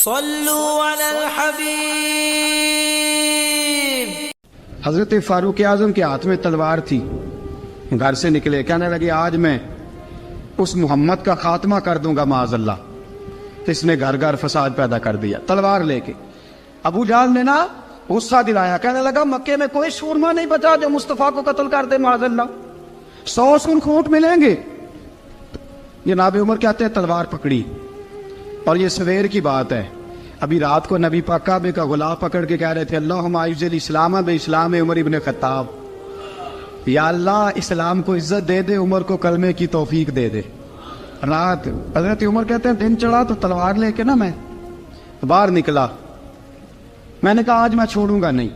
صلوا علی الحبیب۔ حضرت فاروق اعظم کے ہاتھ میں تلوار تھی، گھر سے نکلے، کہنے لگے آج میں اس محمد کا خاتمہ کر دوں گا معاذ اللہ۔ تو اس نے گھر گھر فساد پیدا کر دیا تلوار لے کے۔ ابو جہل نے نا غصہ دلایا، کہنے لگا مکے میں کوئی سورما نہیں بچا جو مصطفیٰ کو قتل کر دے معاذ اللہ، 100 سن کھونٹ ملیں گے۔ جناب عمر کہتے ہیں تلوار پکڑی، اور یہ سویر کی بات ہے، ابھی رات کو نبی پاک کعبے کا غلاف پکڑ کے کہہ رہے تھے اللہم اعز الاسلام باسلام عمر ابن خطاب، یا اللہ اسلام کو عزت دے دے، عمر کو کلمے کی توفیق دے دے۔ رات حضرت عمر کہتے ہیں دن چڑھا تو تلوار لے کے نا میں باہر نکلا، میں نے کہا آج میں چھوڑوں گا نہیں،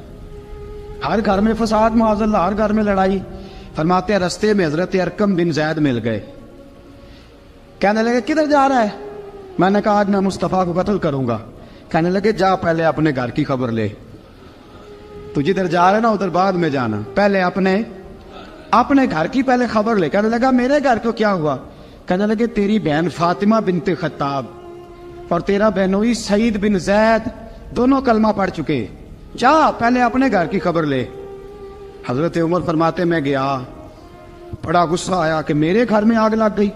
ہر گھر میں فساد معاذ اللہ، ہر گھر میں لڑائی۔ فرماتے ہیں رستے میں حضرت ارقم بن زید مل گئے، کہنے لگے کدھر جا رہا ہے؟ میں نے کہا آج میں مصطفیٰ کو قتل کروں گا۔ کہنے لگے جا پہلے اپنے گھر کی خبر لے، تو جدھر جا رہے نا ادھر بعد میں جانا، پہلے اپنے گھر کی پہلے خبر لے۔ کہنے لگا میرے گھر کو کیا ہوا؟ کہنے لگے تیری بہن فاطمہ بنت خطاب اور تیرا بہنوئی سعید بن زید دونوں کلمہ پڑھ چکے، جا پہلے اپنے گھر کی خبر لے۔ حضرت عمر فرماتے میں گیا، بڑا غصہ آیا کہ میرے گھر میں آگ لگ گئی،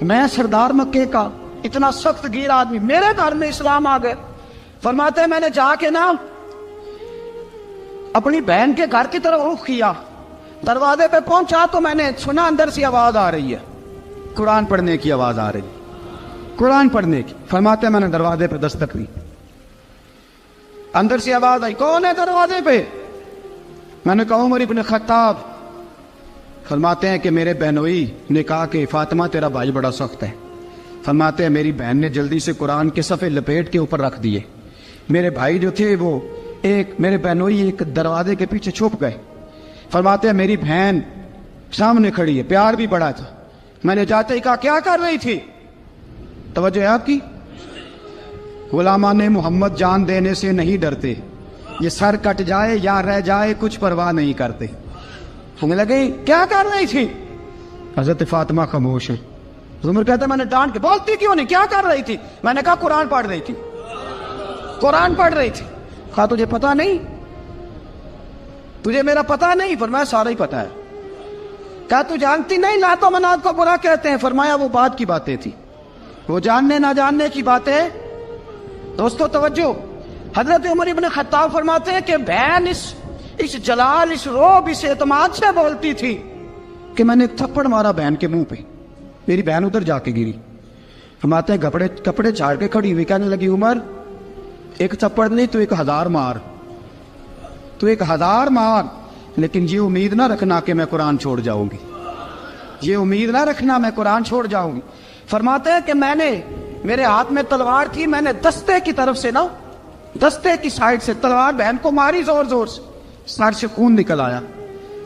میں سردار مکے کا اتنا سخت گیر آدمی، میرے گھر میں اسلام آ گئے۔ فرماتے ہیں میں نے جا کے نا اپنی بہن کے گھر کی طرف رخ کیا، دروازے پہ پہنچا تو میں نے سنا اندر سے آواز آ رہی ہے، قرآن پڑھنے کی آواز آ رہی، قرآن پڑھنے کی۔ فرماتے ہیں میں نے دروازے پہ دستک دی، اندر سے آواز آئی کون ہے دروازے پہ؟ میں نے کہا عمر ابن خطاب۔ فرماتے ہیں کہ میرے بہنوئی نے کہا کہ فاطمہ تیرا بھائی بڑا سخت ہے۔ فرماتے ہیں میری بہن نے جلدی سے قرآن کے صفحے لپیٹ کے اوپر رکھ دیے، میرے بھائی جو تھے وہ میرے بہنوئی ایک دروازے کے پیچھے چھپ گئے۔ فرماتے ہیں میری بہن سامنے کھڑی ہے، پیار بھی بڑا تھا، میں نے جاتے ہی کہا کیا کر رہی تھی؟ توجہ ہے آپ کی؟ غلامان محمد جان دینے سے نہیں ڈرتے، یہ سر کٹ جائے یا رہ جائے کچھ پرواہ نہیں کرتے۔ ہمیں لگے کیا کر رہی تھی؟ حضرت فاطمہ خاموش ہے۔ عمر کہتا ہے میں نے ڈانٹ کے، بولتی کیوں نہیں، کیا کر رہی تھی؟ میں نے کہا قرآن پڑھ رہی تھی، قرآن پڑھ رہی تھی۔ کہا تجھے پتا نہیں، تجھے میرا پتا نہیں؟ فرمایا سارا ہی پتا ہے۔ کہا تو جانتی نہیں لات و منات کو برا کہتے ہیں؟ فرمایا وہ بات کی باتیں تھی، وہ جاننے نہ جاننے کی باتیں۔ دوستو توجہ، حضرت عمر ابن خطاب فرماتے ہیں کہ بہن اس جلال، اس روب، اس اعتماد سے بولتی تھی کہ میں نے تھپڑ مارا بہن کے منہ پہ، میری بہن ادھر جا کے گری۔ فرماتے ہیں کپڑے جھاڑ کے کھڑی ہوئی، کہنے لگی عمر ایک تھپڑ نہیں تو 1000 مار، تو 1000 مار، لیکن یہ امید نہ رکھنا کہ میں قرآن چھوڑ جاؤں گی، یہ امید نہ رکھنا میں قرآن چھوڑ جاؤں گی۔ فرماتے ہیں کہ میرے ہاتھ میں تلوار تھی، میں نے دستے کی طرف سے نا، دستے کی سائڈ سے تلوار بہن کو ماری زور زور سے، سر سے خون نکل آیا۔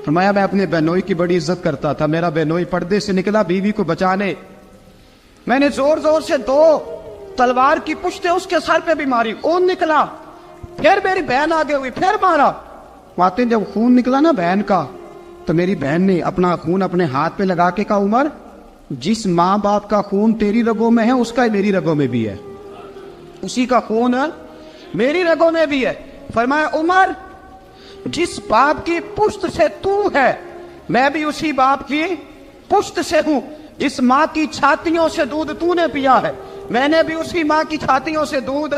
فرمایا میں اپنے بہنوئی کی بڑی عزت کرتا تھا، میرا بہنوئی پردے سے نکلا بیوی کو بچانے، میں نے زور زور سے 2 تلوار کی پشتیں اس کے سر پہ بھی ماری، خون نکلا، پھر میری بہن آگے ہوئی، پھر مارا۔ ماتے جب خون نکلا نا بہن کا، تو میری بہن نے اپنا خون اپنے ہاتھ پہ لگا کے کہا عمر جس ماں باپ کا خون تیری رگوں میں ہے اس کا میری رگوں میں بھی ہے، اسی کا خون میری رگوں میں بھی ہے۔ فرمایا عمر جس باپ کی پشت سے تو ہے میں بھی اسی باپ کی پشت سے ہوں، جس ماں کی چھاتیوں سے دودھ تو نے پیا ہے میں نے بھی اسی ماں کی چھاتیوں سے دودھ۔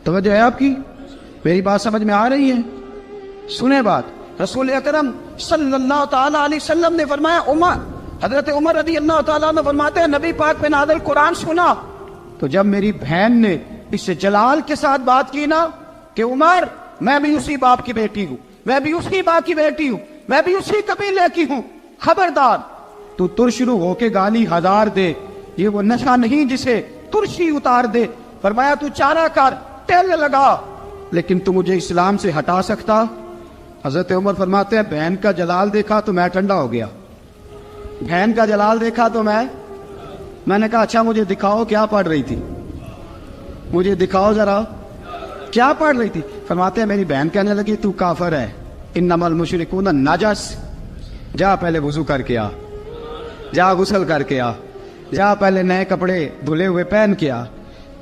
توجہ ہے آپ کی؟ میری بات سمجھ میں آ رہی ہے؟ سنیں بات، رسول اکرم صلی اللہ تعالی علیہ وسلم نے فرمایا، حضرت عمر رضی اللہ تعالیٰ عنہ فرماتے ہیں نبی پاک پہ نازل قرآن سنا تو جب میری بہن نے اس جلال کے ساتھ بات کی نا کہ عمر میں بھی اسی باپ کی بیٹی ہوں، میں بھی اسی باپ کی بیٹی ہوں، میں بھی اسی قبیلے کی ہوں، خبردار تو ترشرو ہو کے گالی 1000 دے، یہ وہ نشہ نہیں جسے ترشی اتار دے۔ فرمایا تو چارہ کر، تیل لگا، لیکن تو مجھے اسلام سے ہٹا سکتا؟ حضرت عمر فرماتے ہیں بہن کا جلال دیکھا تو میں ٹھنڈا ہو گیا، بہن کا جلال دیکھا تو میں نے کہا اچھا مجھے دکھاؤ کیا پڑھ رہی تھی، مجھے دکھاؤ ذرا کیا پڑھ رہی تھی۔ فرماتے ہیں میری بہن کہنے لگی تو کافر ہے، انما المشرکون نجس، جا پہلے وضو کر کے آ، جا غسل کر کے آ، جا پہلے نئے کپڑے دھلے ہوئے پہن کے آ۔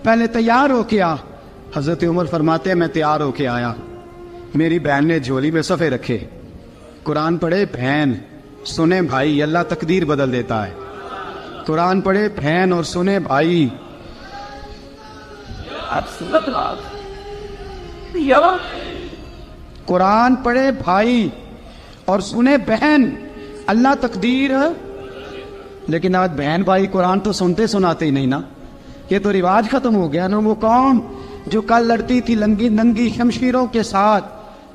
پہلے تیار ہو کے آ. حضرت عمر فرماتے ہیں میں تیار ہو کے آیا. میری بہن نے جھولی میں صفحے رکھے, قرآن پڑھے بہن, سنے بھائی, اللہ تقدیر بدل دیتا ہے. قرآن پڑھے بہن اور سنے بھائی. قرآن پڑھے بھائی اور سنے بہن, اللہ تقدیر. لیکن آج بہن بھائی قرآن تو سنتے سناتے ہی نہیں نا. یہ تو رواج ختم ہو گیا نا. وہ قوم جو کل لڑتی تھی ننگی شمشیروں کے ساتھ,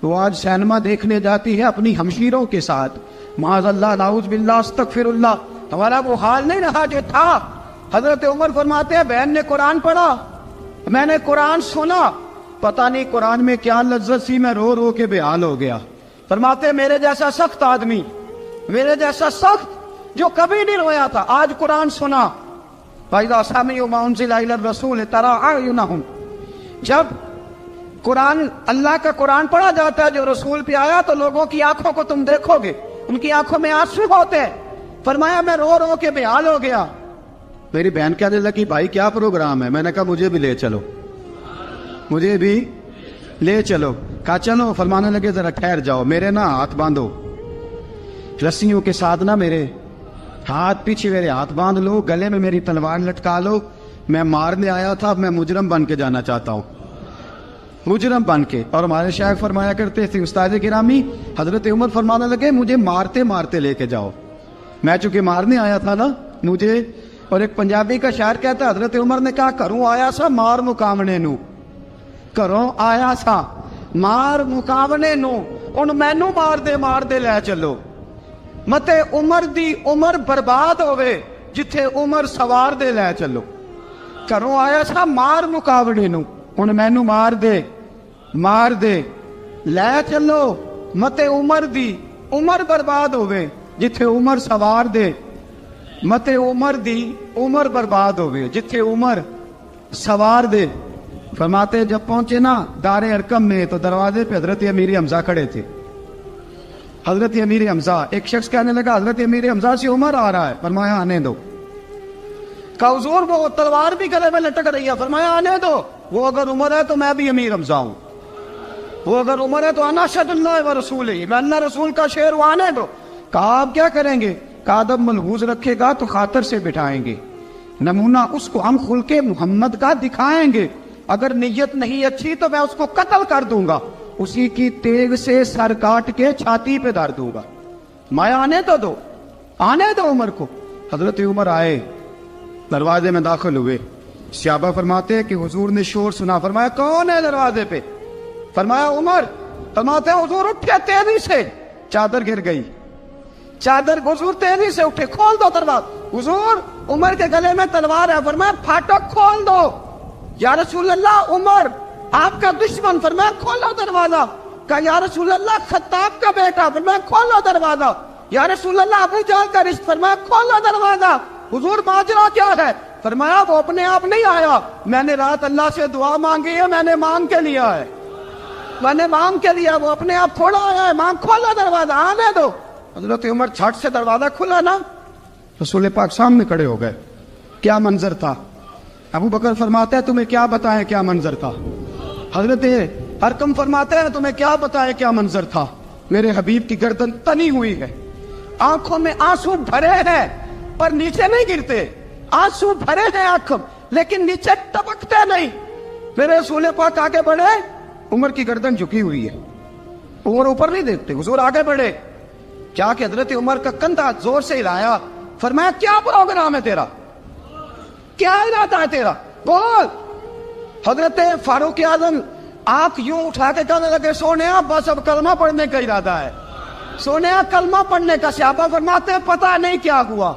وہ آج سینما دیکھنے جاتی ہے اپنی ہمشیروں کے ساتھ. معاذ اللہ, نعوذ باللہ, استغفر اللہ. ہمارا وہ حال نہیں رہا جو تھا. حضرت عمر فرماتے ہیں بہن نے قرآن پڑھا, میں نے قرآن سنا, پتہ نہیں قرآن میں کیا لذت سی, میں رو رو کے بے حال ہو گیا. فرماتے ہیں میرے جیسا سخت آدمی, میرے جیسا سخت جو کبھی نہیں رویا تھا, آج قرآن سنا. فَإِذَا سَمِعُوا مَا أُنزِلَ إِلَى الرَّسُولِ تَرَىٰ أَعْيُنَهُمْ, جب قرآن, اللہ کا قرآن پڑھا جاتا ہے جو رسول پہ آیا, تو لوگوں کی آنکھوں کو تم دیکھو گے, ان کی آنکھوں میں آنسو ہوتے ہیں. فرمایا میں رو رو کے بے حال ہو گیا. میری بہن کہنے لگی بھائی کیا پروگرام ہے؟ میں نے کہا مجھے بھی لے چلو, مجھے بھی لے چلو. کہا چلو. فرمانے لگے ذرا ٹھہر جاؤ, میرے نا ہاتھ باندھو, رسیوں کے ساتھ نا میرے ہاتھ, پیچھے میرے ہاتھ باندھ لو, گلے میں میری تلوار لٹکا لو. میں مارنے آیا تھا, اب میں مجرم بن کے جانا چاہتا ہوں, مجرم بن کے. اور ہمارے شیخ فرمایا کرتے تھے استاد گرامی, حضرت عمر فرمانے لگے مجھے مارتے مارتے لے کے جاؤ. میں چونکہ مارنے آیا تھا نا مجھے. اور ایک پنجابی کا شاعر کہتا ہے حضرت عمر نے کہا کروں آیا سا مار مقامنے نو, کروں آیا سا مار مقامنے نو, ان مینو مار دے لے چلو. متے عمر دی عمر برباد ہوئے جتھے عمر سوار دے لے چلو. کروں آیا سا مار مقابلے نو, ان مینو مار دے لے چلو. متے عمر دی عمر برباد ہوئے جتھے عمر سوار دے, متے عمر دی عمر برباد ہوئے جتھے عمر سوار دے. فرماتے جب پہنچے نا دار ارقم میں, تو دروازے پہ حضرت امیر حمزہ کھڑے تھے. حضرت امیر حمزہ, ایک شخص کہنے لگا حضرت امیر حمزہ سے عمر آ رہا ہے. فرمایا آنے دو. کہا حضور وہ تلوار بھی گلے میں لٹک رہی ہے. فرمایا آنے دو, وہ اگر عمر ہے تو میں بھی امیر حمزہ ہوں, وہ اگر عمر ہے تو انا اشہد اللہ و رسول ہی, میں اللہ رسول کا شعر ہوں, آنے دو. کہا آپ کیا کریں گے؟ کہا ادب ملحوظ رکھے گا تو خاطر سے بٹھائیں گے, نمونہ اس کو ہم خلق محمد کا دکھائیں گے, اگر نیت نہیں اچھی تو میں اس کو قتل کر دوں گا, اسی کی تیغ سے سر کاٹ کے چھاتی پہ دھر دوں گا. میں آنے تو دو, آنے دو عمر کو. حضرت عمر آئے, دروازے میں داخل ہوئے. صحابہ فرماتے ہیں کہ حضور نے شور سنا. فرمایا کون ہے دروازے پہ؟ فرمایا عمر. فرماتے ہیں حضور اٹھے تیزی سے, چادر گر گئی, چادر. حضور تیزی سے اٹھے, کھول دو دروازہ. حضور عمر کے گلے میں تلوار ہے. فرمایا پھاٹک کھول دو. یا رسول اللہ عمر آپ کا دشمن. فرمایا کھولو دروازہ. کہا یا رسول اللہ خطاب کا بیٹا. فرمایا کھولو دروازہ. یا رسول اللہ ابو جہل کا رشت. فرمایا کھولو دروازہ. حضور ماجرا کیا ہے؟ فرمایا وہ اپنے آپ نہیں آیا, میں نے رات اللہ سے دعا مانگی ہے, میں نے مانگ کے لیا ہے, میں نے مانگ کے لیا, وہ اپنے آپ تھوڑا آیا ہے. مانگ, کھولو دروازہ, آنے دو. حضرت عمر چھٹ سے دروازہ کھلا نا, رسول پاک سامنے کھڑے ہو گئے. کیا منظر تھا. ابو بکر فرماتے ہیں تمہیں کیا بتائیں کیا منظر تھا. حضرت ارقم فرماتے ہیں تمہیں کیا بتائیں کیا منظر تھا. میرے حبیب کی گردن تنی ہوئی ہے, آنکھوں میں آنسو بھرے ہیں پر نیچے نہیں گرتے, آنسو بھرے ہیں آنکھوں لیکن نیچے ٹپکتے نہیں. میرے رسول پاک آگے بڑھے, عمر کی گردن جھکی ہوئی ہے, عمر اوپر نہیں دیکھتے. حضور آگے بڑھے, کیا کہ حضرت عمر کا کندھا زور سے ہلایا. فرمایا کیا پروگرام ہے تیرا, کیا ارادہ ہے تیرا, بول. حضرت فاروق اعظم آنکھ یوں اٹھا کے کہنے لگے سونیا بس اب کلمہ پڑھنے کا ارادہ ہے, سونیا کلمہ پڑھنے کا. صحابہ فرماتے ہیں پتہ نہیں کیا ہوا,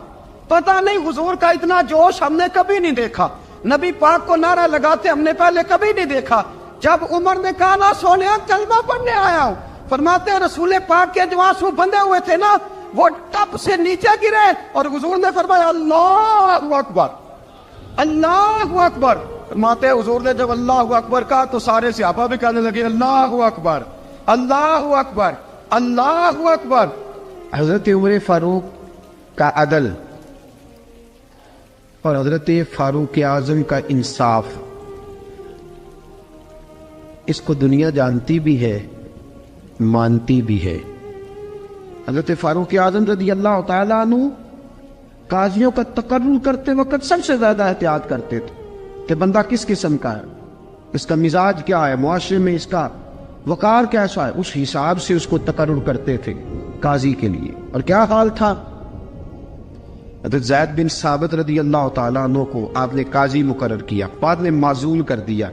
پتہ نہیں. حضور کا اتنا جوش ہم نے کبھی نہیں دیکھا, نبی پاک کو نعرہ لگاتے ہم نے پہلے کبھی نہیں دیکھا. جب عمر نے کہا نا سونیا کلمہ پڑھنے آیا ہوں, فرماتے ہیں رسول پاک کے جو آنسو بندھے ہوئے تھے نا وہ ٹپ سے نیچے گرے, اور حضور نے فرمایا اللہ اکبر, اللہ اکبر. فرماتے ہیں حضور نے جب اللہ اکبر کہا تو سارے صحابہ بھی کہنے لگے اللہ اکبر, اللہ اکبر, اللہ اکبر. حضرت عمر فاروق کا عدل اور حضرت فاروق اعظم کا انصاف اس کو دنیا جانتی بھی ہے، مانتی بھی ہے۔ حضرت فاروق اعظم رضی اللہ تعالیٰ عنہ قاضیوں کا تقرر کرتے وقت سب سے زیادہ احتیاط کرتے تھے کہ بندہ کس قسم کا ہے، اس کا مزاج کیا ہے، معاشرے میں اس کا وقار کیسا ہے، اس حساب سے اس کو تقرر کرتے تھے قاضی کے لیے۔ اور کیا حال تھا؟ حضرت زید بن ثابت رضی اللہ تعالیٰ عنہ کو آپ نے قاضی مقرر کیا، بعد میں معزول کر دیا۔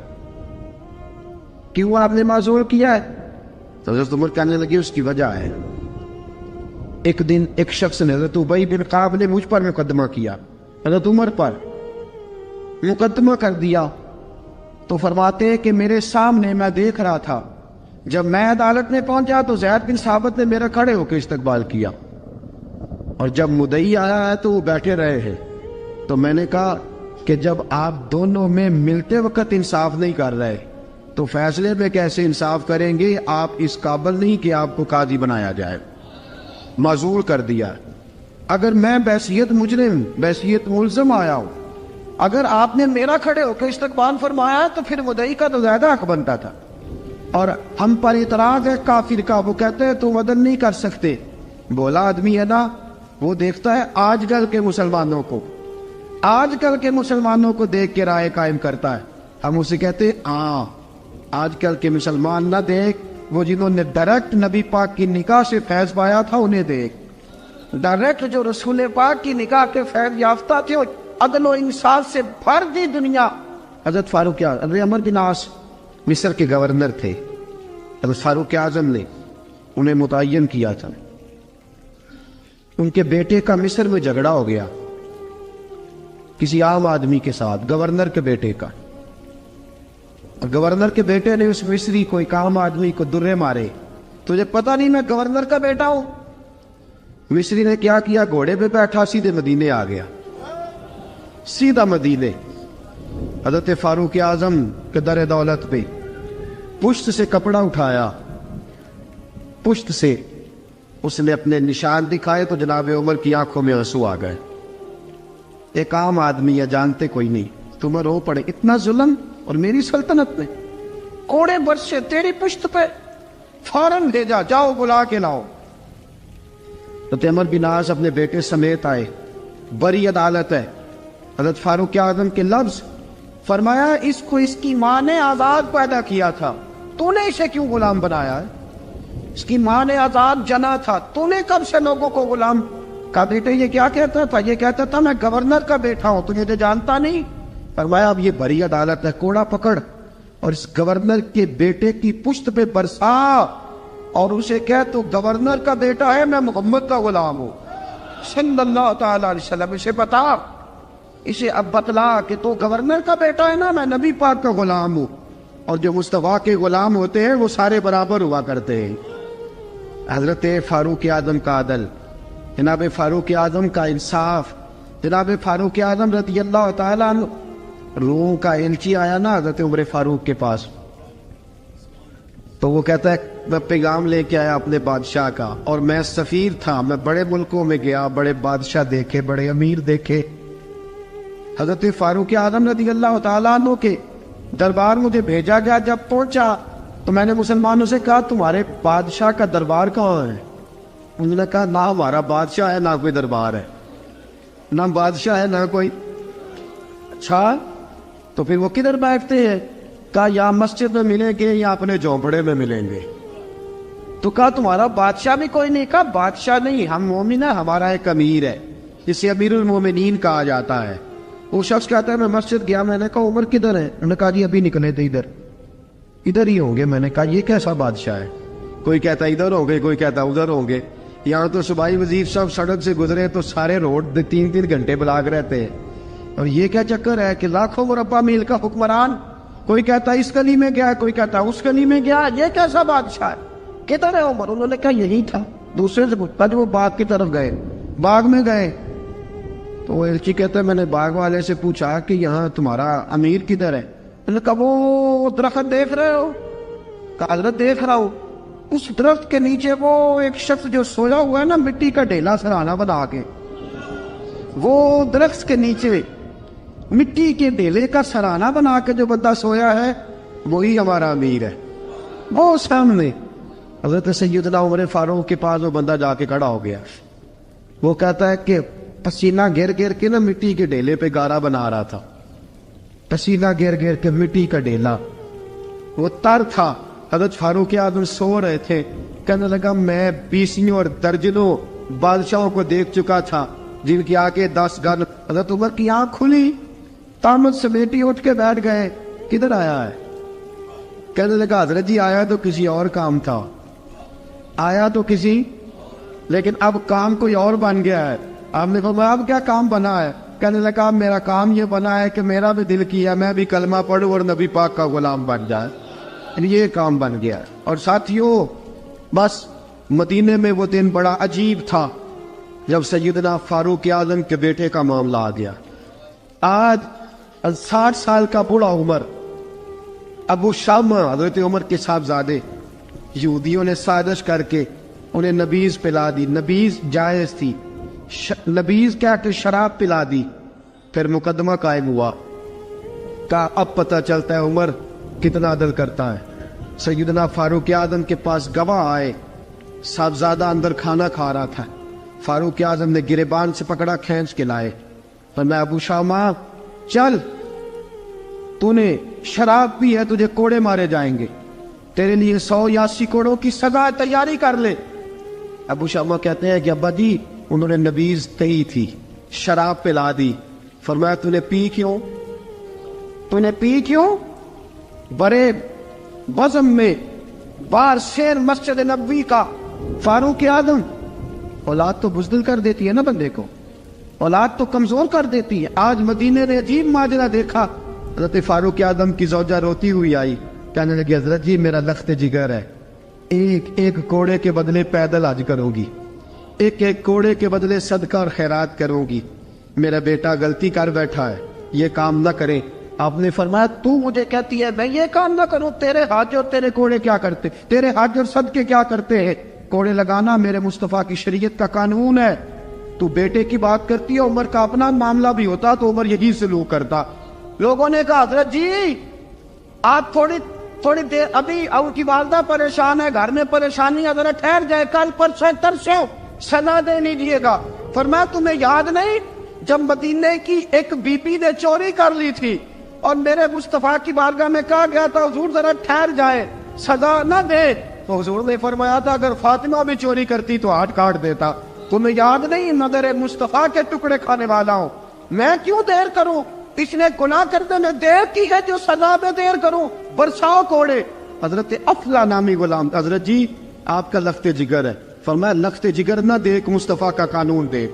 کیوں آپ نے معزول کیا ہے؟ تو حضرت عمر کہنے لگے اس کی وجہ ہے، ایک دن ایک شخص نے، حضرت ابی بن کعب نے مجھ پر مقدمہ کیا، حضرت عمر پر مقدمہ کر دیا، تو فرماتے ہیں کہ میرے سامنے میں دیکھ رہا تھا، جب میں عدالت میں پہنچا تو زید بن ثابت نے میرا کھڑے ہو کے استقبال کیا، اور جب مدعی آیا ہے تو وہ بیٹھے رہے ہیں۔ تو میں نے کہا کہ جب آپ دونوں میں ملتے وقت انصاف نہیں کر رہے تو فیصلے میں کیسے انصاف کریں گے؟ آپ اس قابل نہیں کہ آپ کو قاضی بنایا جائے، معزول کر دیا۔ اگر میں بحیثیت مجرم، بحیثیت ملزم آیا ہوں، اگر آپ نے میرا کھڑے ہو کے استقبال فرمایا تو پھر مدعی کا تو زیادہ حق بنتا تھا۔ اور ہم پر اعتراض ہے کافر کا، وہ کہتے ہیں تم عدل نہیں کر سکتے۔ بولا آدمی ہے نا، وہ دیکھتا ہے آج کل کے مسلمانوں کو، آج کل کے مسلمانوں کو دیکھ کے رائے قائم کرتا ہے۔ ہم اسے کہتے ہیں ہاں آج کل کے مسلمان نہ دیکھ، وہ جنہوں نے ڈائریکٹ نبی پاک کی نکاح سے فیض پایا تھا انہیں دیکھ، ڈائریکٹ جو رسول پاک کی نکاح کے فیض یافتہ تھے، عدل و انصاف سے بھر دی دنیا۔ حضرت فاروق اعظم، حضرت عمرو بن عاص مصر کے گورنر تھے، حضرت فاروق اعظم نے انہیں متعین کیا تھا۔ ان کے بیٹے کا مصر میں جھگڑا ہو گیا کسی عام آدمی کے ساتھ، گورنر کے بیٹے کا، اور گورنر کے بیٹے نے اس مصری کو، ایک عام آدمی کو درے مارے۔ تجھے پتہ نہیں میں گورنر کا بیٹا ہوں؟ مصری نے کیا کیا؟ گھوڑے پہ بیٹھا سیدھے مدینے آ گیا، سیدھا مدینے۔ حضرت فاروق اعظم کے در دولت پہ پشت سے کپڑا اٹھایا، پشت سے اس نے اپنے نشان دکھائے تو جناب عمر کی آنکھوں میں آنسو آ گئے۔ ایک عام آدمی ہے، جانتے کوئی نہیں، تمہیں رو پڑے، اتنا ظلم، اور میری سلطنت میں کوڑے برسے تیری پشت پہ، فوراً بھیجا، جاؤ بلا کے لاؤ۔ حضرت عمر بن عاص اپنے بیٹے سمیت آئے، بڑی عدالت ہے۔ حضرت فاروق اعظم کے لفظ، فرمایا اس کو اس کی ماں نے آزاد پیدا کیا تھا، تو نے اسے کیوں غلام بنایا ہے؟ اس کی ماں نے آزاد جنا تھا، تو نے کب سے لوگوں کو غلام کا؟ بیٹے یہ کیا کہتا تھا؟ یہ کہتا تھا میں گورنر کا بیٹا ہوں، تجھے تو جانتا نہیں۔ فرمایا اب یہ بڑی عدالت ہے، کوڑا پکڑ اور اس گورنر کے بیٹے کی پشت پہ برسا، اور اسے کہہ تو گورنر کا بیٹا ہے، میں محمد کا غلام ہوں صلی اللہ تعالی علیہ وسلم۔ اسے بتا، اسے اب بتلا کہ تو گورنر کا بیٹا ہے نا، میں نبی پاک کا غلام ہوں، اور جو مصطفیٰ کے غلام ہوتے ہیں وہ سارے برابر ہوا کرتے ہیں۔ حضرت فاروق اعظم کا عدل، جناب فاروق اعظم کا انصاف، جناب فاروق اعظم رضی اللہ تعالیٰ عنہ۔ روم کا ایلچی آیا نا حضرت عمر فاروق کے پاس، تو وہ کہتا ہے میں پیغام لے کے آیا اپنے بادشاہ کا، اور میں سفیر تھا، میں بڑے ملکوں میں گیا، بڑے بادشاہ دیکھے، بڑے امیر دیکھے۔ حضرت فاروق اعظم رضی اللہ تعالیٰ عنہ کے دربار مجھے بھیجا گیا۔ جب پہنچا تو میں نے مسلمانوں سے کہا تمہارے بادشاہ کا دربار کہاں ہے؟ انہوں نے کہا نہ ہمارا بادشاہ ہے، نہ کوئی دربار ہے، نہ بادشاہ ہے، نہ کوئی۔ اچھا تو پھر وہ کدھر بیٹھتے ہیں؟ کہا یا مسجد میں ملیں گے یا اپنے جھونپڑے میں ملیں گے۔ تو کہا تمہارا بادشاہ بھی کوئی نہیں؟ کہا بادشاہ نہیں، ہم مومن ہیں، ہمارا ایک امیر ہے، جسے امیر المومنین کہا جاتا ہے۔ وہ شخص کہتا ہے میں مسجد گیا، میں نے کہا عمر کدھر ہے؟ انہوں نے کہا جی ابھی نکلے تھے، ادھر ہی ہوں گے۔ میں نے کہا یہ کیسا بادشاہ ہے؟ کوئی کہتا ادھر ہوں گے، کوئی کہتا ادھر ہوں گے۔ یہاں تو صوبائی وزیر صاحب سڑک سے گزرے تو سارے روڈ 3 گھنٹے بلاک رہتے ہیں، اور یہ کیا چکر ہے کہ لاکھوں مربع میل کا حکمران، کوئی کہتا اس گلی میں گیا، کوئی کہتا اس گلی میں گیا، یہ کیسا بادشاہ ہے؟ کدھر ہے عمر؟ انہوں نے کہا یہی تھا۔ دوسرے سے پوچھتا جو وہ باغ کی طرف گئے، باغ میں گئے تو وہ ایلچی کہتا ہے میں نے باغ والے سے پوچھا کہ یہاں تمہارا امیر کدھر ہے؟ انہوں نے کہا وہ درخت دیکھ رہے ہو؟ کہا حضرت دیکھ رہا ہوں۔ اس درخت کے نیچے وہ ایک شخص جو سویا ہوا ہے نا، مٹی کا ڈھیلا سرہانہ بنا کے، وہ درخت کے نیچے مٹی کے ڈھیلے کا سرہانہ بنا کے جو بندہ سویا ہے وہی ہمارا امیر ہے۔ وہ سامنے حضرت سیدنا عمر فاروق کے پاس وہ بندہ جا کے کھڑا ہو گیا. وہ کہتا ہے کہ پسینہ گر گر کے نا مٹی کے ڈھیلے پہ گارا بنا رہا تھا. پسینہ گر گر کے مٹی کا ڈھیلا, وہ تر تھا. حضرت فاروق اعظم سو رہے تھے. کہنے لگا میں بیسیوں اور درجنوں بادشاہوں کو دیکھ چکا تھا جن کی آگے 10 گن. حضرت عمر کی آنکھ کھلی, تامت سمیٹی اٹھ کے بیٹھ گئے. کدھر آیا ہے؟ کہنے لگا حضرت جی آیا تو کسی اور کام تھا, آیا تو کسی, لیکن اب کام کوئی اور بن گیا ہے. آپ نے فرمایا اب کیا کام بنا ہے؟ کہنے لگا میرا کام یہ بنا ہے کہ میرا بھی دل کیا میں بھی کلمہ پڑھوں اور نبی پاک کا غلام بن جائے. یہ کام بن گیا. اور ساتھیوں بس مدینے میں وہ دن بڑا عجیب تھا جب سیدنا فاروق اعظم کے بیٹے کا معاملہ آ گیا. آج 60 سال کا بوڑھا عمر, ابو شامہ حضرت عمر کے صاحبزادے, یہودیوں نے سازش کر کے انہیں نبیذ پلا دی. نبیذ جائز تھی, نبیذ کیا کہ شراب پلا دی. پھر مقدمہ قائم ہوا. کہا اب پتہ چلتا ہے عمر کتنا عدل کرتا ہے. سیدنا فاروق اعظم کے پاس گواہ آئے, صاحبزادہ اندر کھانا کھا رہا تھا. فاروق اعظم نے گریبان سے پکڑا, کھینچ کے لائے. فرمایا ابو شامہ چل, تو نے شراب پی ہے, تجھے کوڑے مارے جائیں گے, تیرے لیے 100 یا 80 کوڑوں کی سزا تیاری کر لے. ابو شامہ کہتے ہیں کہ ابا جی انہوں نے نبیذ تئی تھی, شراب پلا دی. فرمایا تو نے پی کیوں؟ تو نے پی کیوں؟ بڑے بزم میں بار شیر مسجد نبوی کا فاروق اعظم. اولاد تو بزدل کر دیتی ہے نا بندے کو, اولاد تو کمزور کر دیتی ہے. آج مدینے نے عجیب ماجرا دیکھا. حضرت فاروق اعظم کی زوجہ روتی ہوئی آئی, کہنے لگی حضرت جی میرا لخت جگر ہے, ایک کوڑے کے بدلے پیدل حج کروں گی, ایک کوڑے کے بدلے صدقہ اور خیرات کروں گی. میرا بیٹا غلطی کر بیٹھا ہے, یہ کام نہ کرے. آپ نے فرمایا تو مجھے کہتی ہے میں یہ کام نہ کروں؟ تیرے حج اور تیرے کوڑے کیا کرتے, تیرے حج اور صدقے کیا کرتے ہیں؟ کوڑے لگانا میرے مصطفیٰ کی شریعت کا قانون ہے. تو بیٹے کی بات کرتی ہے, عمر کا اپنا معاملہ بھی ہوتا تو عمر یہی سلوک کرتا. لوگوں نے کہا حضرت جی آپ تھوڑی دیر, ابھی ان کی والدہ پریشان ہے, گھر میں پریشانی ہے, ذرا ٹھہر جائے, کل پرسوں ترسوں سزا دے لیجیے گا. فرمایا تمہیں یاد نہیں جب مدینے کی ایک بی بی نے چوری کر لی تھی اور میرے مصطفیٰ کی بارگاہ میں کہا گیا تھا حضور ذرا ٹھہر جائے, سزا نہ دے, تو حضور نے فرمایا تھا اگر فاطمہ بھی چوری کرتی تو ہاتھ کاٹ دیتا. تمہیں یاد نہیں نظر مصطفیٰ کے ٹکڑے کھانے والا ہوں, میں کیوں دیر کروں؟ اس نے گناہ کرنے میں دیر کی ہے جو سزا میں دیر کروں, برساؤ کوڑے. حضرت افلا نامی غلام, حضرت جی آپ کا لخت جگر ہے. فرمایا لخت جگر نہ دیکھ, مصطفیٰ کا قانون دیکھ.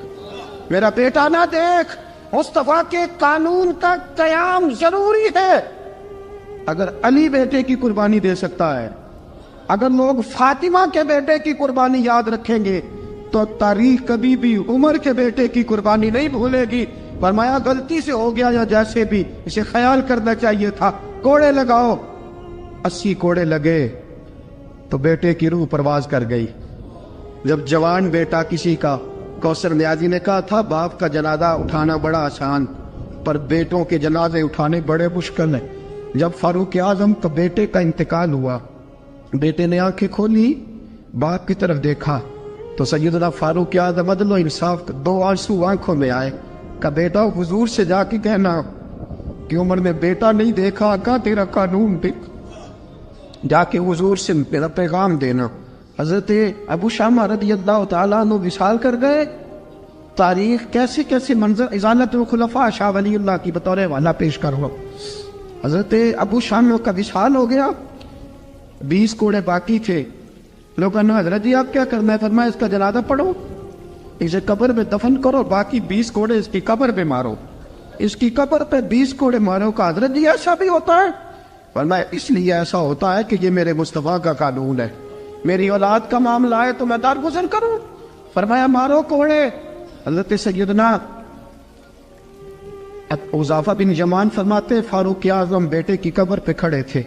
میرا بیٹا نہ دیکھ, مصطفیٰ کے قانون کا قیام ضروری ہے. اگر علی بیٹے کی قربانی دے سکتا ہے, اگر لوگ فاطمہ کے بیٹے کی قربانی یاد رکھیں گے تو تاریخ کبھی بھی عمر کے بیٹے کی قربانی نہیں بھولے گی. فرمایا غلطی سے ہو گیا یا جیسے بھی, اسے خیال کرنا چاہیے تھا. کوڑے لگاؤ. 80 کوڑے لگے تو بیٹے کی روح پرواز کر گئی. جب جوان بیٹا کسی کا, کوثر نیازی نے کہا تھا باپ کا جنازہ اٹھانا بڑا آسان پر بیٹوں کے جنازے اٹھانے بڑے مشکل ہیں. جب فاروق اعظم کا بیٹے کا انتقال ہوا, بیٹے نے آنکھیں کھولی, باپ کی طرف دیکھا تو سیدنا فاروق اعظم عدل و انصاف 2 آنسو آنکھوں میں آئے. کہ بیٹا حضور سے جا کے کہنا کہ عمر نے بیٹا نہیں دیکھا, کا تیرا قانون دیکھ, جا کے حضور سے میرا پیغام دینا. حضرت ابو شامہ رضی اللہ تعالیٰ عنہ وصال کر گئے. تاریخ کیسے کیسے منظر ازالت الخلفاء شاہ ولی اللہ کی بطور حوالہ پیش کروں. حضرت ابو شامہ کا وصال ہو گیا, 20 کوڑے باقی تھے. لوگ کہنا حضرت جی آپ کیا کرنا ہے؟ فرمایا اس کا جنازہ پڑھو, اسے قبر میں دفن کرو, باقی 20 کوڑے اس کی قبر پہ مارو, اس کی قبر پہ 20 کوڑے مارو. کا حضرت جی ایسا بھی ہوتا ہے؟ فرمایا اس لیے ایسا ہوتا ہے کہ یہ میرے مصطفیٰ کا قانون ہے, میری اولاد کا معاملہ ہے تو میں درگزر کروں. فرمایا مارو کوڑے. حضرت سیدنا حذیفہ بن یمان فرماتے فاروق اعظم بیٹے کی قبر پہ کھڑے تھے,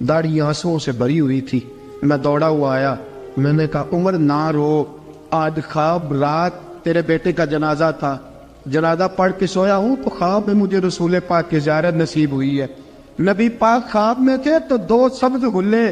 داڑھی آنسوؤں سے بھری ہوئی تھی. میں دوڑا ہوا آیا, میں نے کہا عمر نہ رو, آج خواب رات تیرے بیٹے کا جنازہ تھا, جنازہ پڑھ کے سویا ہوں تو خواب میں مجھے رسول پاک کی زیارت نصیب ہوئی ہے. نبی پاک خواب میں تھے تو 2 سبز غلے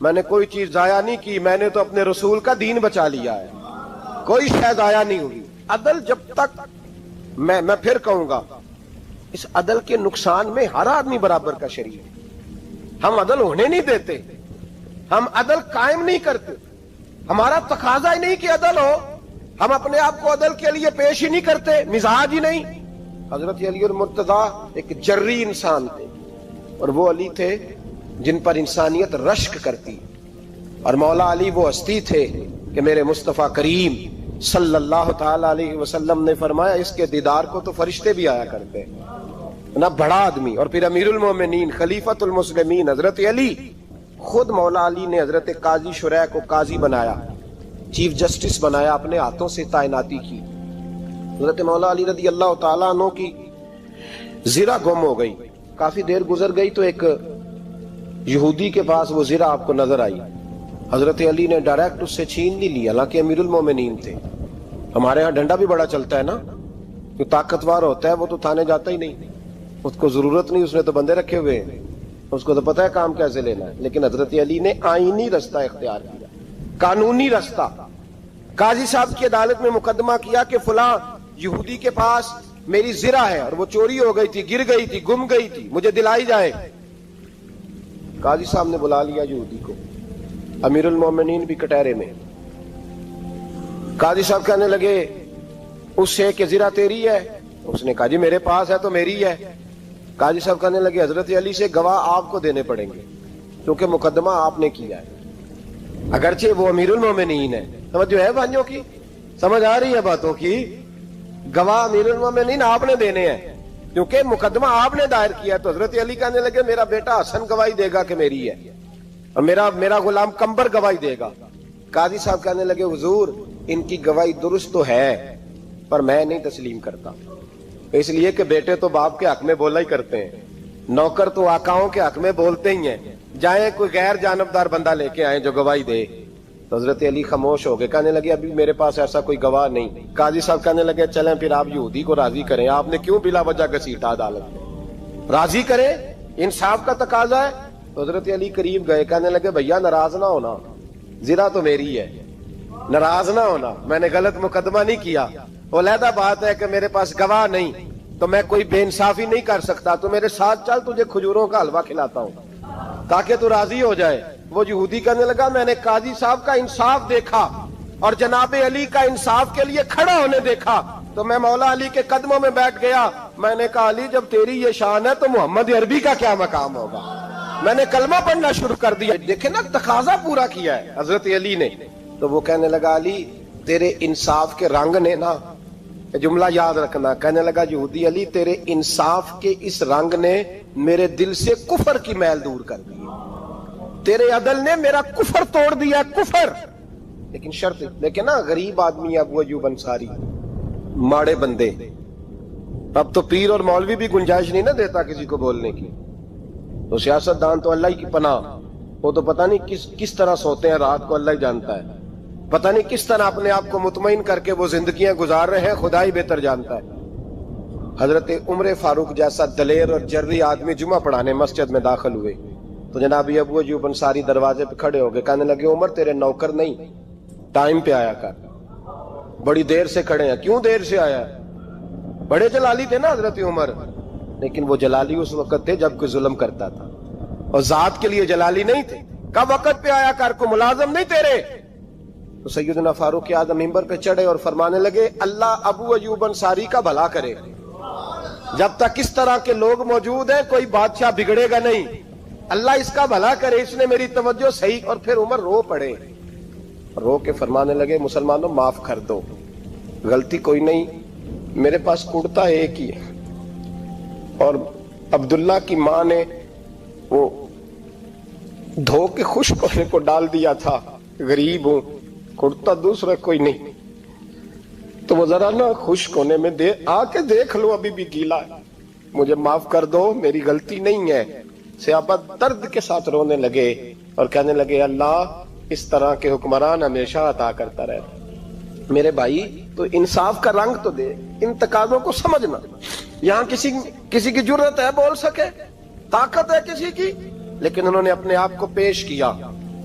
میں نے کوئی چیز ضائع نہیں کی, میں نے تو اپنے رسول کا دین بچا لیا ہے, کوئی شے ضائع نہیں ہوئی. عدل جب تک, میں پھر کہوں گا, اس عدل کے نقصان میں ہر آدمی برابر کا شریک ہے. ہم عدل ہونے نہیں دیتے, ہم عدل قائم نہیں کرتے, ہمارا تقاضا ہی نہیں کہ عدل ہو, ہم اپنے آپ کو عدل کے لیے پیش ہی نہیں کرتے, مزاج ہی نہیں. حضرت علی المرتضیٰ ایک جری انسان تھے, اور وہ علی تھے جن پر انسانیت رشک کرتی, اور مولا علی وہ ہستی تھے کہ میرے مصطفیٰ کریم صلی اللہ تعالی علیہ وسلم نے فرمایا اس کے دیدار کو تو فرشتے بھی آیا کرتے نا, بڑا آدمی. اور پھر امیر المومنین خلیفۃ المسلمین حضرت علی, خود مولا علی نے حضرت قاضی شریح کو قاضی بنایا, چیف جسٹس بنایا, اپنے ہاتھوں سے تعیناتی کی. حضرت مولا علی رضی اللہ تعالیٰ عنہ کی زرہ گم ہو گئی, کافی دیر گزر گئی تو ایک یہودی کے پاس وہ زرہ آپ کو نظر آئی. حضرت علی نے ڈائریکٹ اس سے چھین نہیں لی, حالانکہ امیر المومنین تھے. ہمارے ہاں ڈنڈا بھی بڑا چلتا ہے نا, جو طاقتور ہوتا ہے وہ تو تھانے جاتا ہی نہیں, اس کو ضرورت نہیں, اس نے تو بندے رکھے ہوئے ہیں, اس کو تو پتہ ہے کام کیسے لینا ہے. لیکن حضرت علی نے آئینی رستہ اختیار کیا, قانونی رستہ. قاضی صاحب کی عدالت میں مقدمہ کیا کہ فلاں یہودی کے پاس میری زرہ ہے اور وہ چوری ہو گئی تھی, گر گئی تھی, گم گئی تھی, مجھے دلائی جائے. قاضی صاحب نے بلا لیا یہودی کو, امیر المومنین بھی کٹہرے میں. قاضی صاحب کہنے لگے اس سے کہ زرہ تیری ہے؟ اس نے کہا جی میرے پاس ہے تو میری ہے. قاضی صاحب کہنے لگے حضرت علی سے گواہ آپ کو دینے پڑیں گے کیونکہ مقدمہ آپ نے کیا ہے, اگرچہ وہ امیر المومنین ہے. سمجھ جو ہے بھائیوں کی, سمجھ آ رہی ہے باتوں کی؟ گواہ امیر المومنین آپ نے دینے ہیں کیونکہ مقدمہ آپ نے دائر کیا. تو حضرت علی کہنے لگے میرا بیٹا حسن گواہی دے گا کہ میری ہے, اور میرا غلام کمبر گواہی دے گا. قاضی صاحب کہنے لگے حضور ان کی گواہی درست تو ہے پر میں نہیں تسلیم کرتا, اس لیے کہ بیٹے تو باپ کے حق میں بولا ہی کرتے ہیں, نوکر تو آقاؤں کے حق میں بولتے ہی ہیں, جائیں کوئی غیر جانبدار بندہ لے کے آئیں جو گواہی دے. تو حضرت علی خاموش ہو گئے, کہنے لگے ابھی میرے پاس ایسا کوئی گواہ نہیں. قاضی صاحب کہنے لگے چلیں پھر آپ یہودی کو راضی کریں, آپ نے کیوں بلا وجہ گھسیٹا عدالت میں, راضی کریں, انصاف کا تقاضا ہے. تو حضرت علی قریب گئے, کہنے لگے بھیا ناراض نہ ہونا, زرہ تو میری ہے, ناراض نہ ہونا, میں نے غلط مقدمہ نہیں کیا. علیحدہ بات ہے کہ میرے پاس گواہ نہیں تو میں کوئی بے انصافی نہیں کر سکتا, تو میرے ساتھ چل تجھے کھجوروں کا حلوہ کھلاتا ہوں تاکہ تو راضی ہو جائے. وہ یہودی کہنے لگا میں نے قاضی صاحب کا انصاف دیکھا اور جناب علی کا انصاف کے لیے کھڑا ہونے دیکھا تو میں مولا علی کے قدموں میں بیٹھ گیا. میں نے کہا علی جب تیری یہ شان ہے تو محمد عربی کا کیا مقام ہوگا. میں نے کلمہ پڑھنا شروع کر دیا. دیکھیں نا تقاضا پورا کیا ہے حضرت علی نے. تو وہ کہنے لگا علی تیرے انصاف کے رنگ نے نا, جملہ یاد رکھنا, کہنے لگا یہودی علی تیرے انصاف کے اس رنگ نے میرے دل سے کفر کی میل دور کر دی, تیرے عدل نے میرا کفر توڑ دیا, کفر. لیکن شرط دیکھیں نا, غریب آدمی ابو ایوب انصاری, ماڑے بندے, اب تو پیر اور مولوی بھی گنجائش نہیں نہ دیتا کسی کو بولنے کی, تو سیاست دان تو اللہ کی پناہ, وہ تو پتہ نہیں کس طرح سوتے ہیں رات کو, اللہ ہی جانتا ہے, پتہ نہیں کس طرح اپنے آپ کو مطمئن کر کے وہ زندگیاں گزار رہے ہیں, خدا ہی بہتر جانتا ہے. حضرت عمر فاروق جیسا دلیر اور جرری آدمی جمعہ پڑھانے مسجد میں داخل ہوئے تو جناب ابو ایوب انصاری دروازے پہ کھڑے ہو گئے, کہنے لگے عمر تیرے نوکر نہیں, ٹائم پہ آیا کر, بڑی دیر سے کھڑے ہیں. کیوں دیر سے آیا؟ بڑے جلالی تھے نا حضرت عمر, لیکن وہ جلالی اس وقت تھے جب کوئی ظلم کرتا تھا, اور ذات کے لیے جلالی نہیں تھے. کب وقت پہ آیا کر, کو ملازم نہیں تیرے. تو سیدنا فاروق اعظم منبر پہ چڑھے اور فرمانے لگے اللہ ابو ایوب انصاری کا بھلا کرے, جب تک اس طرح کے لوگ موجود ہیں کوئی بادشاہ بگڑے گا نہیں, اللہ اس کا بھلا کرے, اس نے میری توجہ صحیح. اور پھر عمر رو پڑے, رو کے فرمانے لگے مسلمانوں معاف کر دو, غلطی کوئی نہیں, میرے پاس کرتا ایک ہی ہے, اور عبداللہ کی ماں نے وہ دھو کے خشک ہونے کو ڈال دیا تھا, غریب ہوں, کرتا دوسرا کوئی نہیں, تو وہ ذرا نا خشک ہونے میں آ کے دیکھ لو ابھی بھی گیلا ہے, مجھے معاف کر دو, میری غلطی نہیں ہے. صحابہ درد کے ساتھ رونے لگے اور کہنے لگے اللہ اس طرح کے حکمران ہمیشہ عطا کرتا رہتا. میرے بھائی تو انصاف کا رنگ تو دے, ان تقاضوں کو سمجھنا. یہاں کسی کی جرت ہے بول سکے, طاقت ہے کسی کی, لیکن انہوں نے اپنے آپ کو پیش کیا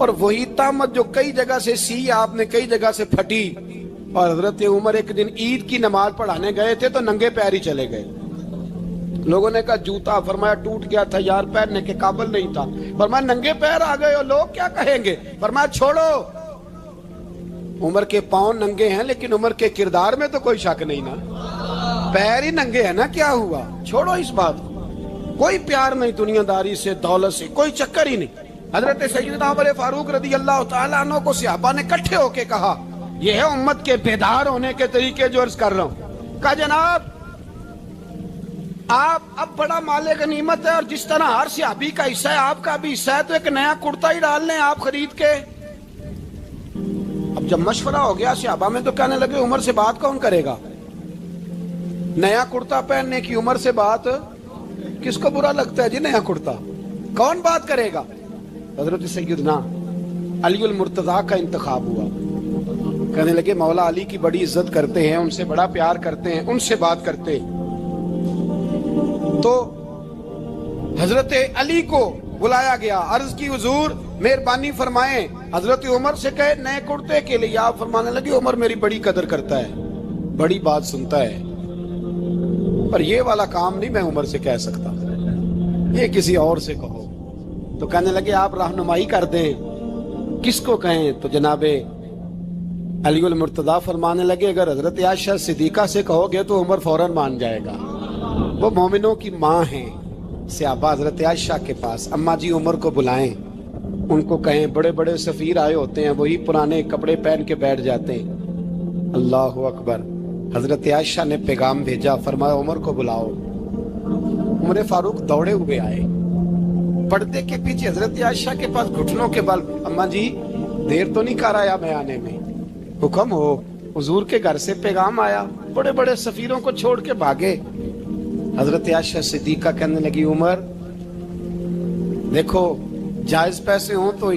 اور وہی تہمت جو کئی جگہ سے سی آپ نے کئی جگہ سے پھٹی. اور حضرت عمر ایک دن عید کی نماز پڑھانے گئے تھے تو ننگے پیر ہی چلے گئے. لوگوں نے کہا جوتا، فرمایا ٹوٹ گیا تھا یار، پہننے کے قابل نہیں تھا. فرمایا ننگے پیر آ گئے اور لوگ کیا کہیں گے؟ فرمایا چھوڑو، عمر کے پاؤں ننگے ہیں لیکن عمر کے کردار میں تو کوئی شک نہیں نا. پیر ہی ننگے ہیں نا، کیا ہوا؟ چھوڑو اس بات کو. کوئی پیار نہیں دنیا داری سے، دولت سے، کوئی چکر ہی نہیں. حضرت سیدنا عمر فاروق رضی اللہ تعالیٰ عنہ کو صحابہ نے کٹھے ہو کے کہا، یہ ہے امت کے بیدار ہونے کے طریقے جو عرض کر رہا ہوں. کہا جناب آپ اب بڑا مال غنیمت ہے اور جس طرح ہر صحابی کا حصہ ہے آپ کا بھی حصہ ہے، تو ایک نیا کرتا ہی ڈال لیں آپ خرید کے. اب جب مشورہ ہو گیا صحابہ میں تو کہنے لگے عمر سے بات کون کرے گا؟ نیا کرتا پہننے کی عمر سے بات کس کو برا لگتا ہے جی؟ نیا کرتا کون بات کرے گا؟ حضرت سیدنا علی المرتضیٰ کا انتخاب ہوا. کہنے لگے مولا علی کی بڑی عزت کرتے ہیں، ان سے بڑا پیار کرتے ہیں، ان سے بات کرتے. تو حضرت علی کو بلایا گیا، عرض کی حضور مہربانی فرمائیں. حضرت عمر سے کہے نئے کرتے کے لیے. آپ فرمانے لگے عمر میری بڑی قدر کرتا ہے، بڑی بات سنتا ہے، پر یہ والا کام نہیں میں عمر سے کہہ سکتا، یہ کسی اور سے کہو. تو کہنے لگے آپ رہنمائی کر دیں کس کو کہیں. تو جناب علی المرتضیٰ فرمانے لگے اگر حضرت عائشہ صدیقہ سے کہو گے تو عمر فوراً مان جائے گا، وہ مومنوں کی ماں ہیں. صحابہ حضرت عائشہ کے پاس، اماں جی عمر کو بلائیں، ان کو کہیں بڑے بڑے سفیر آئے ہوتے ہیں، وہی پرانے کپڑے پہن کے بیٹھ جاتے ہیں. اللہ اکبر. حضرت عائشہ نے پیغام بھیجا، فرمایا عمر کو بلاؤ. عمر فاروق دوڑے ہوئے آئے، پردے کے پیچھے حضرت عائشہ کے پاس گھٹنوں کے بل. اماں جی دیر تو نہیں کر آیا میں آنے میں؟ حکم ہو، حضور کے گھر سے پیغام آیا، بڑے بڑے سفیروں کو چھوڑ کے بھاگے. حضرت عائشہ صدیقہ کہنے لگی عمر دیکھو جائز پیسے ہوں تو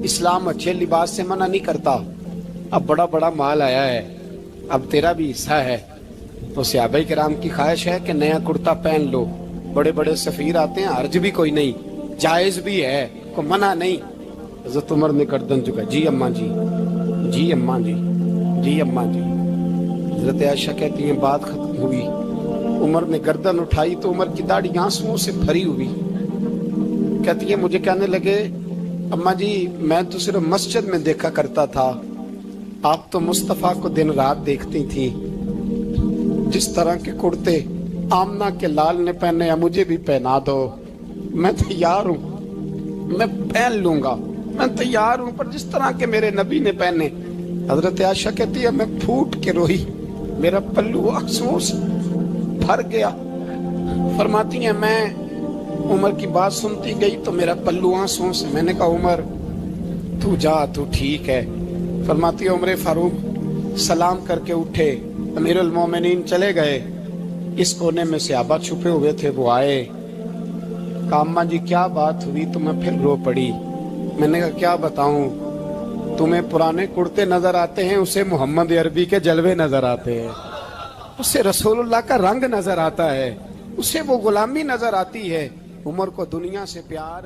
اسلام اچھے لباس سے منع نہیں کرتا، اب بڑا بڑا مال آیا ہے، اب تیرا بھی حصہ ہے، تو صحابہ کرام کی خواہش ہے کہ نیا کرتا پہن لو. بڑے بڑے سفیر آتے ہیں، حرج بھی کوئی نہیں، جائز بھی ہے، کوئی منع نہیں. حضرت عمر نے گردن جھکا، جی اماں جی، جی اماں جی، جی اماں جی. حضرت عائشہ کہتی ہیں بات ختم ہوئی، عمر نے گردن اٹھائی تو عمر کی داڑھی آنسوؤں سے بھری ہوئی. کہتی ہے مجھے کہنے لگے اماں جی میں تو صرف مسجد میں دیکھا کرتا تھا، آپ تو مصطفیٰ کو دن رات دیکھتی تھی، جس طرح کے کرتے آمنہ کے لال نے پہنے ہیں مجھے بھی پہنا دو، میں تیار ہوں، میں پہن لوں گا، میں تیار ہوں، پر جس طرح کے میرے نبی نے پہنے. حضرت عائشہ کہتی ہے میں پھوٹ کے روئی، میرا پلو آنسوؤں سے بھر گیا. فرماتی ہیں میں عمر کی بات سنتی گئی تو میرا پلو آنسوؤں سے، میں نے کہا عمر تو جا، تو ٹھیک ہے. فرماتی ہے عمر فاروق سلام کر کے اٹھے، امیر المومنین چلے گئے. اس کونے میں صحابہ چھپے ہوئے تھے، وہ آئے، کہا اماں جی کیا بات ہوئی؟ تو میں پھر رو پڑی. میں نے کہا کیا بتاؤں، تمہیں پرانے کرتے نظر آتے ہیں، اسے محمد عربی کے جلوے نظر آتے ہیں، اسے رسول اللہ کا رنگ نظر آتا ہے، اسے وہ غلامی نظر آتی ہے. عمر کو دنیا سے پیار